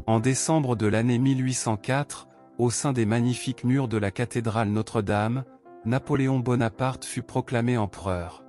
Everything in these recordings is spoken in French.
En décembre de l'année 1804, au sein des magnifiques murs de la cathédrale Notre-Dame, Napoléon Bonaparte fut proclamé empereur.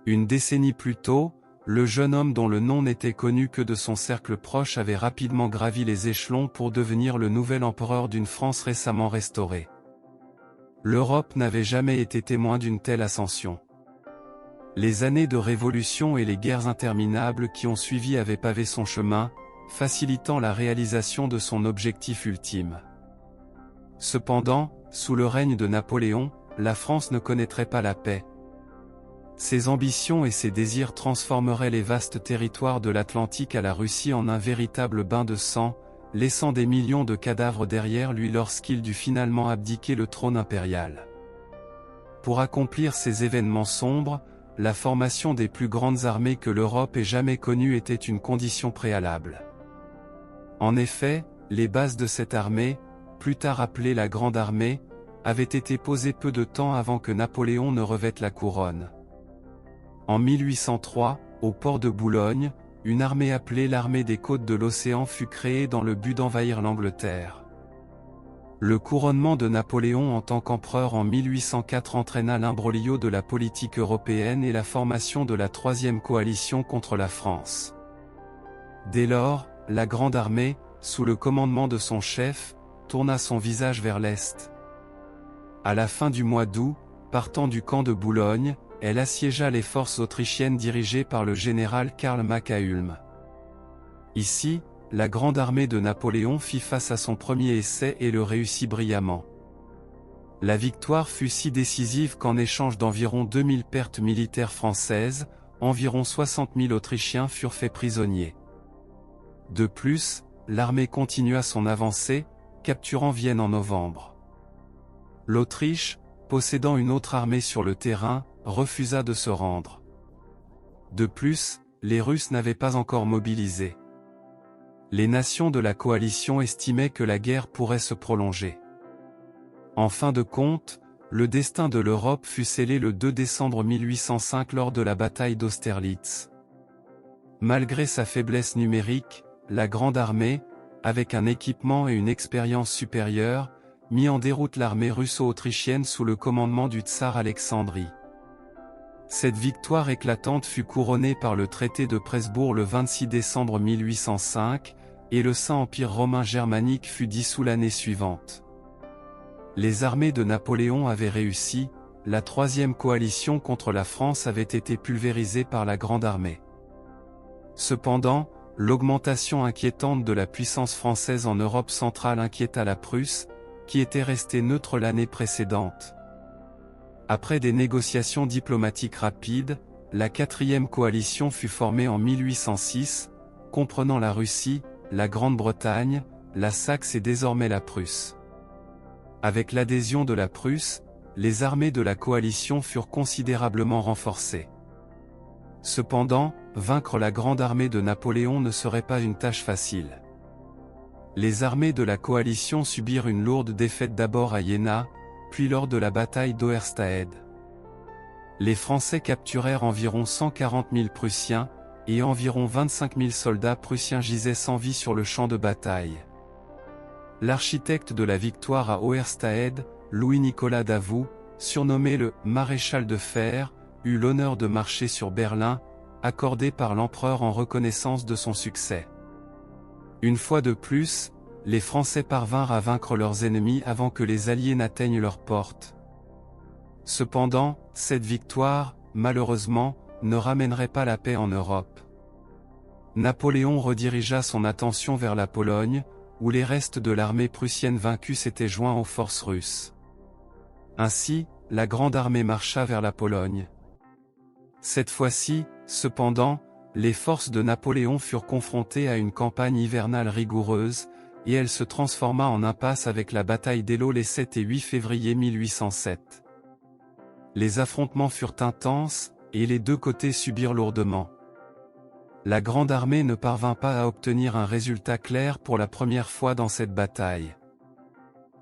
Une décennie plus tôt, le jeune homme dont le nom n'était connu que de son cercle proche avait rapidement gravi les échelons pour devenir le nouvel empereur d'une France récemment restaurée. L'Europe n'avait jamais été témoin d'une telle ascension. Les années de révolution et les guerres interminables qui ont suivi avaient pavé son chemin, facilitant la réalisation de son objectif ultime. Cependant, sous le règne de Napoléon, la France ne connaîtrait pas la paix. Ses ambitions et ses désirs transformeraient les vastes territoires de l'Atlantique à la Russie en un véritable bain de sang, laissant des millions de cadavres derrière lui lorsqu'il dut finalement abdiquer le trône impérial. Pour accomplir ces événements sombres, la formation des plus grandes armées que l'Europe ait jamais connues était une condition préalable. En effet, les bases de cette armée, plus tard appelée la Grande Armée, avaient été posées peu de temps avant que Napoléon ne revête la couronne. En 1803, au port de Boulogne, une armée appelée l'Armée des côtes de l'océan fut créée dans le but d'envahir l'Angleterre. Le couronnement de Napoléon en tant qu'empereur en 1804 entraîna l'imbroglio de la politique européenne et la formation de la Troisième coalition contre la France. Dès lors, la Grande Armée, sous le commandement de son chef, tourna son visage vers l'Est. À la fin du mois d'août, partant du camp de Boulogne, elle assiégea les forces autrichiennes dirigées par le général Karl Mack à Ulm. Ici, la Grande Armée de Napoléon fit face à son premier essai et le réussit brillamment. La victoire fut si décisive qu'en échange d'environ 2000 pertes militaires françaises, environ 60 000 Autrichiens furent faits prisonniers. De plus, l'armée continua son avancée, capturant Vienne en novembre. L'Autriche, possédant une autre armée sur le terrain, refusa de se rendre. De plus, les Russes n'avaient pas encore mobilisé. Les nations de la coalition estimaient que la guerre pourrait se prolonger. En fin de compte, le destin de l'Europe fut scellé le 2 décembre 1805 lors de la bataille d'Austerlitz. Malgré sa faiblesse numérique, la Grande Armée, avec un équipement et une expérience supérieure, mit en déroute l'armée russo-autrichienne sous le commandement du tsar Alexandrie. Cette victoire éclatante fut couronnée par le traité de Presbourg le 26 décembre 1805, et le Saint-Empire romain germanique fut dissous l'année suivante. Les armées de Napoléon avaient réussi, la Troisième coalition contre la France avait été pulvérisée par la Grande Armée. Cependant, l'augmentation inquiétante de la puissance française en Europe centrale inquiéta la Prusse, qui était restée neutre l'année précédente. Après des négociations diplomatiques rapides, la quatrième coalition fut formée en 1806, comprenant la Russie, la Grande-Bretagne, la Saxe et désormais la Prusse. Avec l'adhésion de la Prusse, les armées de la coalition furent considérablement renforcées. Cependant, vaincre la Grande Armée de Napoléon ne serait pas une tâche facile. Les armées de la coalition subirent une lourde défaite d'abord à Iéna, puis lors de la bataille d'Auerstaedt. Les Français capturèrent environ 140 000 Prussiens, et environ 25 000 soldats prussiens gisaient sans vie sur le champ de bataille. L'architecte de la victoire à Auerstaedt, Louis-Nicolas Davout, surnommé le « maréchal de fer », eut l'honneur de marcher sur Berlin, accordé par l'empereur en reconnaissance de son succès. Une fois de plus, les Français parvinrent à vaincre leurs ennemis avant que les Alliés n'atteignent leurs portes. Cependant, cette victoire, malheureusement, ne ramènerait pas la paix en Europe. Napoléon redirigea son attention vers la Pologne, où les restes de l'armée prussienne vaincue s'étaient joints aux forces russes. Ainsi, la Grande Armée marcha vers la Pologne. Cette fois-ci, cependant, les forces de Napoléon furent confrontées à une campagne hivernale rigoureuse, et elle se transforma en impasse avec la bataille d'Eylau les 7 et 8 février 1807. Les affrontements furent intenses, et les deux côtés subirent lourdement. La Grande Armée ne parvint pas à obtenir un résultat clair pour la première fois dans cette bataille.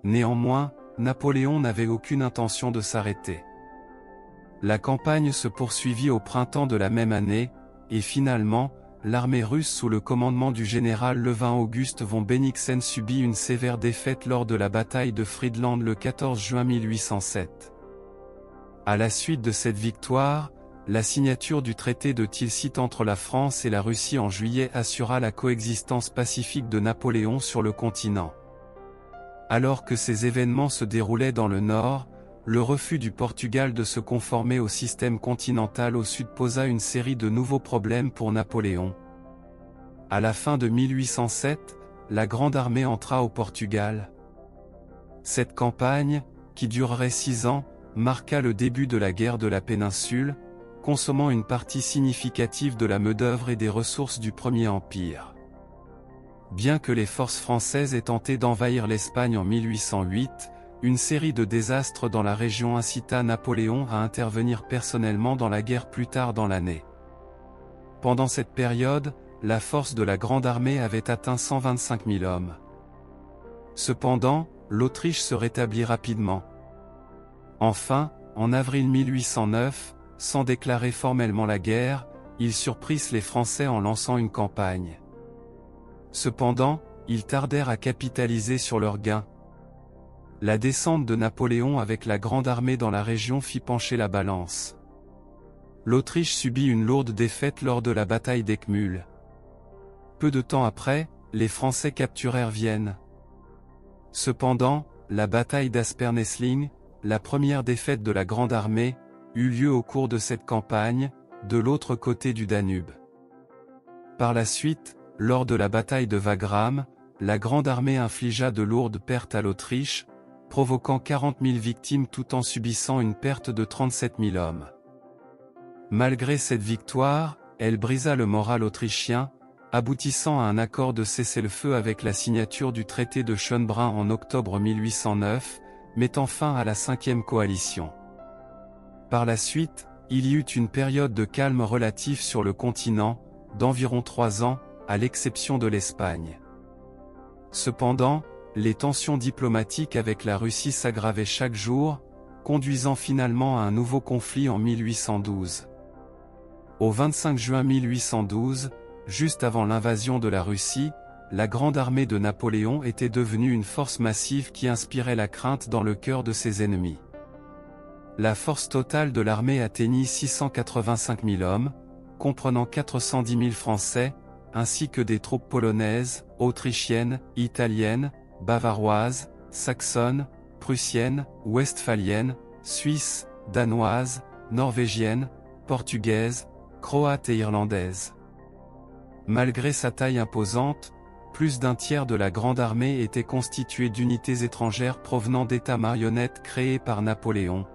Néanmoins, Napoléon n'avait aucune intention de s'arrêter. La campagne se poursuivit au printemps de la même année, et finalement, l'armée russe sous le commandement du général Levin Auguste von Bennigsen subit une sévère défaite lors de la bataille de Friedland le 14 juin 1807. À la suite de cette victoire, la signature du traité de Tilsit entre la France et la Russie en juillet assura la coexistence pacifique de Napoléon sur le continent. Alors que ces événements se déroulaient dans le nord, le refus du Portugal de se conformer au système continental au sud posa une série de nouveaux problèmes pour Napoléon. À la fin de 1807, la Grande Armée entra au Portugal. Cette campagne, qui durerait 6 ans, marqua le début de la guerre de la péninsule, consommant une partie significative de la main-d'œuvre et des ressources du Premier Empire. Bien que les forces françaises aient tenté d'envahir l'Espagne en 1808, une série de désastres dans la région incita Napoléon à intervenir personnellement dans la guerre plus tard dans l'année. Pendant cette période, la force de la Grande Armée avait atteint 125 000 hommes. Cependant, l'Autriche se rétablit rapidement. Enfin, en avril 1809, sans déclarer formellement la guerre, ils surprirent les Français en lançant une campagne. Cependant, ils tardèrent à capitaliser sur leurs gains. La descente de Napoléon avec la Grande Armée dans la région fit pencher la balance. L'Autriche subit une lourde défaite lors de la bataille d'Eckmühl. Peu de temps après, les Français capturèrent Vienne. Cependant, la bataille d'Aspern-Essling, la première défaite de la Grande Armée, eut lieu au cours de cette campagne, de l'autre côté du Danube. Par la suite, lors de la bataille de Wagram, la Grande Armée infligea de lourdes pertes à l'Autriche, provoquant 40 000 victimes tout en subissant une perte de 37 000 hommes. Malgré cette victoire, elle brisa le moral autrichien, aboutissant à un accord de cessez-le-feu avec la signature du traité de Schönbrunn en octobre 1809, mettant fin à la 5e coalition. Par la suite, il y eut une période de calme relatif sur le continent, d'environ 3 ans, à l'exception de l'Espagne. Cependant, les tensions diplomatiques avec la Russie s'aggravaient chaque jour, conduisant finalement à un nouveau conflit en 1812. Au 25 juin 1812, juste avant l'invasion de la Russie, la Grande Armée de Napoléon était devenue une force massive qui inspirait la crainte dans le cœur de ses ennemis. La force totale de l'armée atteignit 685 000 hommes, comprenant 410 000 Français, ainsi que des troupes polonaises, autrichiennes, italiennes, bavaroises, saxonnes, prussiennes, westphaliennes, suisses, danoises, norvégiennes, portugaises, croates et irlandaises. Malgré sa taille imposante, plus d'un tiers de la Grande Armée était constitué d'unités étrangères provenant d'États marionnettes créés par Napoléon.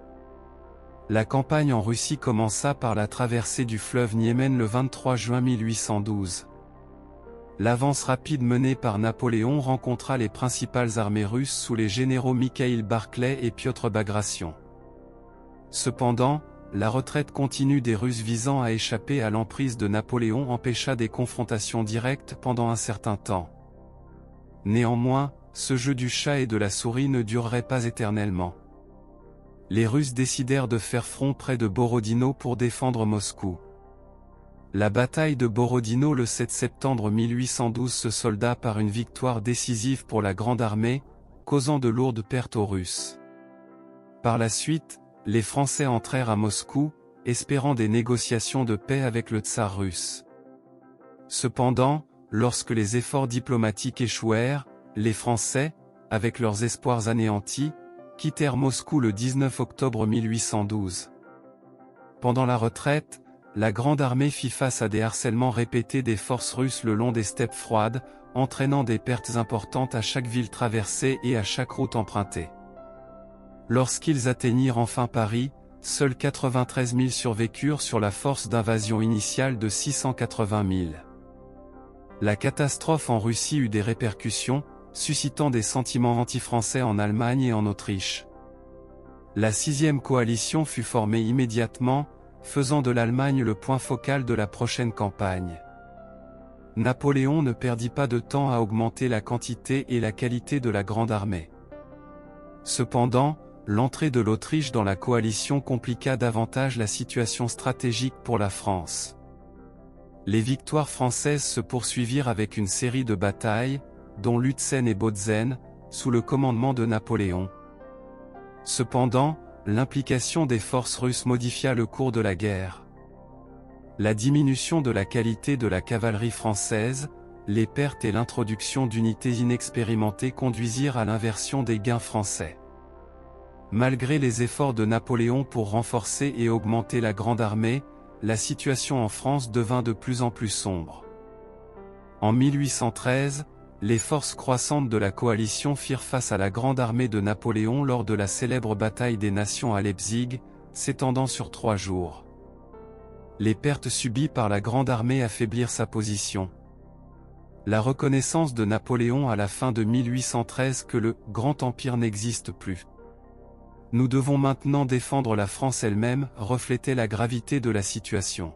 La campagne en Russie commença par la traversée du fleuve Niémen le 23 juin 1812. L'avance rapide menée par Napoléon rencontra les principales armées russes sous les généraux Mikhaïl Barclay et Piotr Bagration. Cependant, la retraite continue des Russes visant à échapper à l'emprise de Napoléon empêcha des confrontations directes pendant un certain temps. Néanmoins, ce jeu du chat et de la souris ne durerait pas éternellement. Les Russes décidèrent de faire front près de Borodino pour défendre Moscou. La bataille de Borodino le 7 septembre 1812 se solda par une victoire décisive pour la Grande Armée, causant de lourdes pertes aux Russes. Par la suite, les Français entrèrent à Moscou, espérant des négociations de paix avec le tsar russe. Cependant, lorsque les efforts diplomatiques échouèrent, les Français, avec leurs espoirs anéantis, quittèrent Moscou le 19 octobre 1812. Pendant la retraite, la Grande Armée fit face à des harcèlements répétés des forces russes le long des steppes froides, entraînant des pertes importantes à chaque ville traversée et à chaque route empruntée. Lorsqu'ils atteignirent enfin Paris, seuls 93 000 survécurent sur la force d'invasion initiale de 680 000. La catastrophe en Russie eut des répercussions, suscitant des sentiments anti-français en Allemagne et en Autriche. La 6e coalition fut formée immédiatement, faisant de l'Allemagne le point focal de la prochaine campagne. Napoléon ne perdit pas de temps à augmenter la quantité et la qualité de la Grande Armée. Cependant, l'entrée de l'Autriche dans la coalition compliqua davantage la situation stratégique pour la France. Les victoires françaises se poursuivirent avec une série de batailles, dont Lutzen et Bautzen, sous le commandement de Napoléon. Cependant, l'implication des forces russes modifia le cours de la guerre. La diminution de la qualité de la cavalerie française, les pertes et l'introduction d'unités inexpérimentées conduisirent à l'inversion des gains français. Malgré les efforts de Napoléon pour renforcer et augmenter la Grande Armée, la situation en France devint de plus en plus sombre. En 1813, les forces croissantes de la coalition firent face à la Grande Armée de Napoléon lors de la célèbre bataille des Nations à Leipzig, s'étendant sur 3 jours. Les pertes subies par la Grande Armée affaiblirent sa position. La reconnaissance de Napoléon à la fin de 1813 que le « Grand Empire » n'existe plus. Nous devons maintenant défendre la France elle-même, reflétait la gravité de la situation.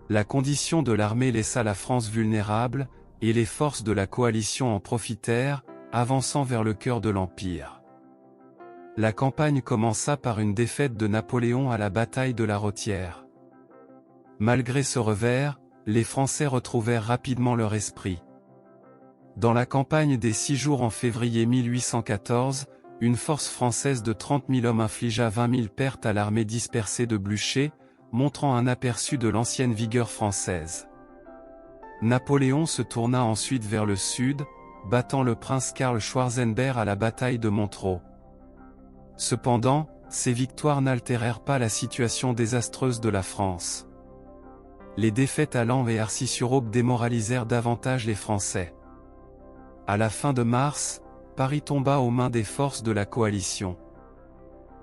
La condition de l'armée laissa la France vulnérable, et les forces de la coalition en profitèrent, avançant vers le cœur de l'Empire. La campagne commença par une défaite de Napoléon à la bataille de la Rothière. Malgré ce revers, les Français retrouvèrent rapidement leur esprit. Dans la campagne des 6 jours en février 1814, une force française de 30 000 hommes infligea 20 000 pertes à l'armée dispersée de Blücher, montrant un aperçu de l'ancienne vigueur française. Napoléon se tourna ensuite vers le sud, battant le prince Karl Schwarzenberg à la bataille de Montereau. Cependant, ces victoires n'altérèrent pas la situation désastreuse de la France. Les défaites à Laon et Arcis-sur-Aube démoralisèrent davantage les Français. À la fin de mars, Paris tomba aux mains des forces de la coalition.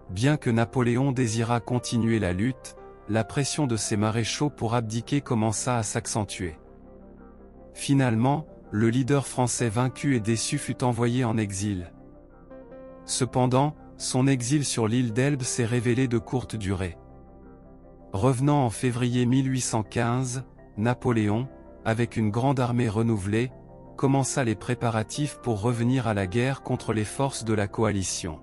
Bien que Napoléon désirât continuer la lutte, la pression de ses maréchaux pour abdiquer commença à s'accentuer. Finalement, le leader français vaincu et déçu fut envoyé en exil. Cependant, son exil sur l'île d'Elbe s'est révélé de courte durée. Revenant en février 1815, Napoléon, avec une grande armée renouvelée, commença les préparatifs pour revenir à la guerre contre les forces de la coalition.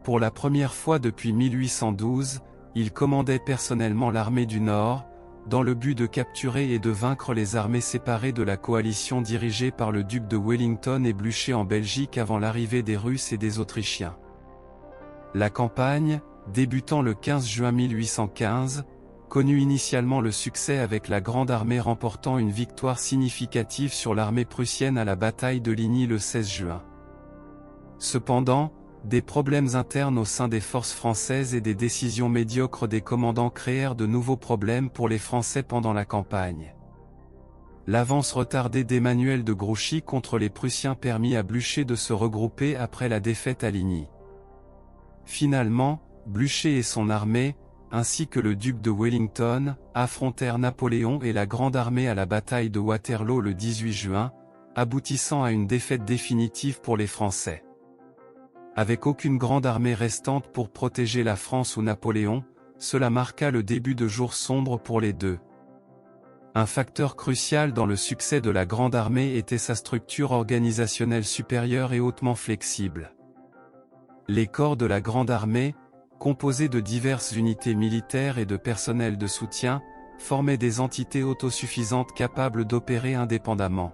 Pour la première fois depuis 1812, il commandait personnellement l'armée du Nord, dans le but de capturer et de vaincre les armées séparées de la coalition dirigée par le duc de Wellington et Blücher en Belgique avant l'arrivée des Russes et des Autrichiens. La campagne, débutant le 15 juin 1815, connut initialement le succès avec la Grande Armée remportant une victoire significative sur l'armée prussienne à la bataille de Ligny le 16 juin. Cependant, des problèmes internes au sein des forces françaises et des décisions médiocres des commandants créèrent de nouveaux problèmes pour les Français pendant la campagne. L'avance retardée d'Emmanuel de Grouchy contre les Prussiens permit à Blücher de se regrouper après la défaite à Ligny. Finalement, Blücher et son armée, ainsi que le duc de Wellington, affrontèrent Napoléon et la Grande Armée à la bataille de Waterloo le 18 juin, aboutissant à une défaite définitive pour les Français. Avec aucune grande armée restante pour protéger la France ou Napoléon, cela marqua le début de jours sombres pour les deux. Un facteur crucial dans le succès de la Grande Armée était sa structure organisationnelle supérieure et hautement flexible. Les corps de la Grande Armée, composés de diverses unités militaires et de personnel de soutien, formaient des entités autosuffisantes capables d'opérer indépendamment.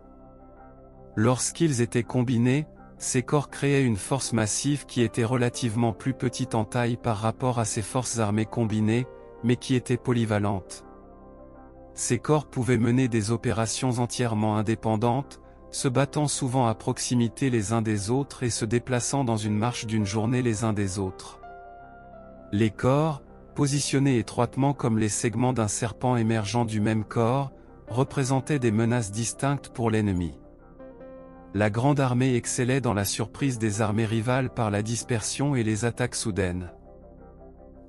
Lorsqu'ils étaient combinés, ces corps créaient une force massive qui était relativement plus petite en taille par rapport à ces forces armées combinées, mais qui était polyvalente. Ces corps pouvaient mener des opérations entièrement indépendantes, se battant souvent à proximité les uns des autres et se déplaçant dans une marche d'une journée les uns des autres. Les corps, positionnés étroitement comme les segments d'un serpent émergeant du même corps, représentaient des menaces distinctes pour l'ennemi. La Grande Armée excellait dans la surprise des armées rivales par la dispersion et les attaques soudaines.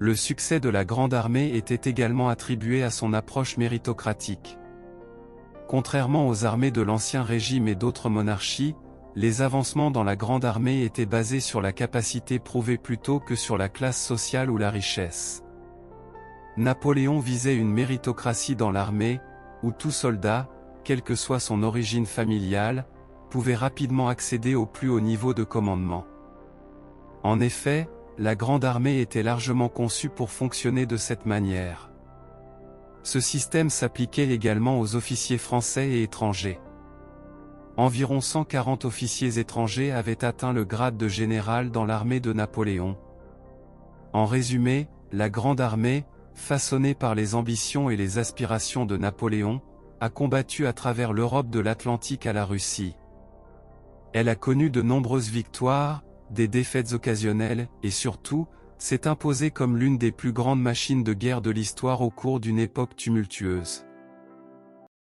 Le succès de la Grande Armée était également attribué à son approche méritocratique. Contrairement aux armées de l'Ancien Régime et d'autres monarchies, les avancements dans la Grande Armée étaient basés sur la capacité prouvée plutôt que sur la classe sociale ou la richesse. Napoléon visait une méritocratie dans l'armée, où tout soldat, quelle que soit son origine familiale, pouvait rapidement accéder au plus haut niveau de commandement. En effet, la Grande Armée était largement conçue pour fonctionner de cette manière. Ce système s'appliquait également aux officiers français et étrangers. Environ 140 officiers étrangers avaient atteint le grade de général dans l'armée de Napoléon. En résumé, la Grande Armée, façonnée par les ambitions et les aspirations de Napoléon, a combattu à travers l'Europe de l'Atlantique à la Russie. Elle a connu de nombreuses victoires, des défaites occasionnelles, et surtout, s'est imposée comme l'une des plus grandes machines de guerre de l'histoire au cours d'une époque tumultueuse.